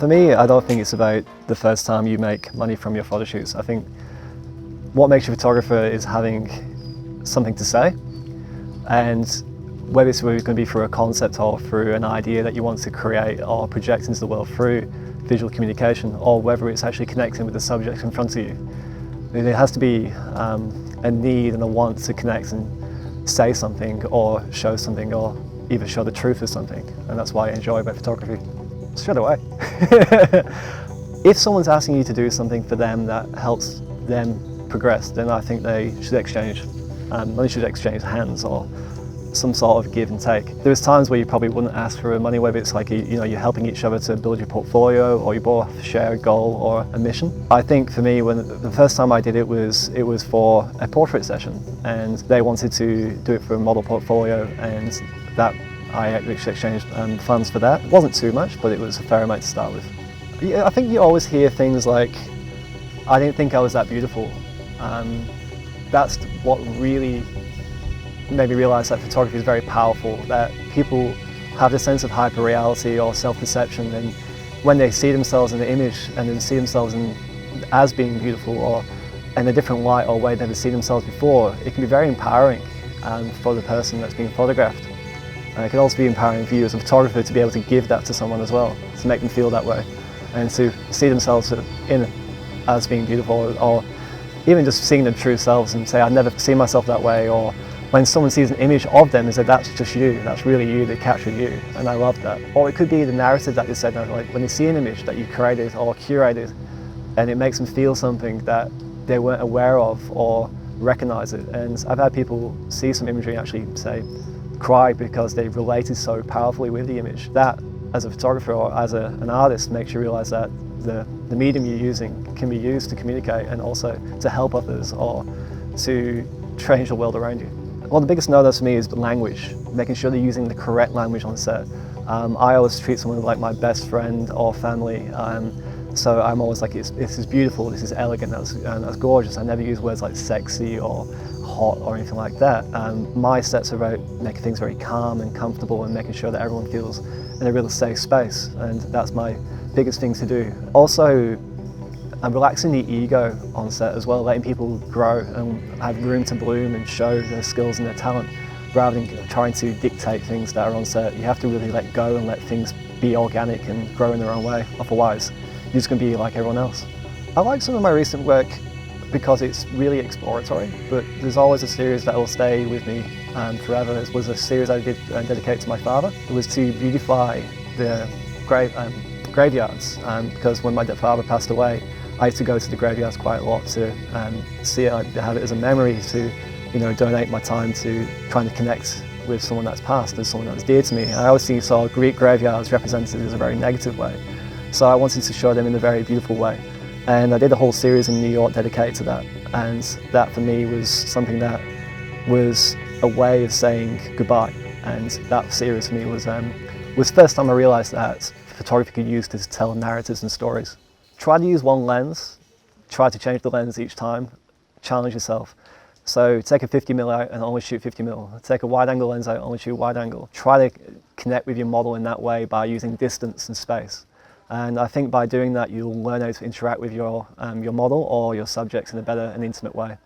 For me, I don't think it's about the first time you make money from your photo shoots. I think what makes you a photographer is having something to say, and whether it's going to be through a concept or through an idea that you want to create or project into the world through visual communication, or whether it's actually connecting with the subject in front of you. There has to be a need and a want to connect and say something or show something or either show the truth of something, and that's why I enjoy about photography. Straight away. If someone's asking you to do something for them that helps them progress, then I think they should exchange money, should exchange hands or some sort of give and take. There's times where you probably wouldn't ask for money, whether it's like you're helping each other to build your portfolio, or you both share a goal or a mission. I think for me, when the first time I did it was for a portrait session, and they wanted to do it for a model portfolio, and that I actually exchanged funds for that. It wasn't too much, but it was a fair amount to start with. Yeah, I think you always hear things like, "I didn't think I was that beautiful." That's what really made me realise that photography is very powerful, that people have this sense of hyper-reality or self-perception, and when they see themselves in the image and then see themselves as being beautiful or in a different light or way they've never seen themselves before, it can be very empowering for the person that's being photographed. And it can also be empowering for you as a photographer to be able to give that to someone as well, to make them feel that way, and to see themselves as being beautiful, or even just seeing their true selves and say, "I've never seen myself that way," or when someone sees an image of them and says, "That's just you, that's really you, they captured you," and I love that. Or it could be the narrative that you said, like when they see an image that you created or curated, and it makes them feel something that they weren't aware of or recognize it. And I've had people see some imagery and actually say, cry because they related so powerfully with the image. That, as a photographer or as an artist, makes you realize that the medium you're using can be used to communicate and also to help others or to change the world around you. Well, the biggest no-no for me is language, making sure they're using the correct language on set. I always treat someone like my best friend or family, so I'm always like, this is beautiful, this is elegant, that's gorgeous. I never use words like sexy or hot or anything like that. My sets are about making things very calm and comfortable and making sure that everyone feels in a real safe space, and that's my biggest thing to do. Also, I'm relaxing the ego on set as well, letting people grow and have room to bloom and show their skills and their talent, rather than trying to dictate things that are on set. You have to really let go and let things be organic and grow in their own way, otherwise you're just going to be like everyone else. I like some of my recent work because it's really exploratory, but there's always a series that will stay with me forever. It was a series I did dedicate to my father. It was to beautify the graveyards, because when my father passed away, I used to go to the graveyards quite a lot to see it. I have it as a memory to, donate my time to trying to connect with someone that's passed, as someone that's dear to me. I always saw Greek graveyards represented as a very negative way, so I wanted to show them in a very beautiful way. And I did a whole series in New York dedicated to that, and that for me was something that was a way of saying goodbye. And that series for me was the first time I realised that photography could be used to tell narratives and stories. Try to use one lens, try to change the lens each time, challenge yourself. So take a 50mm out and only shoot 50mm. Take a wide angle lens out and only shoot wide angle. Try to connect with your model in that way by using distance and space. And I think by doing that, you'll learn how to interact with your model or your subjects in a better and intimate way.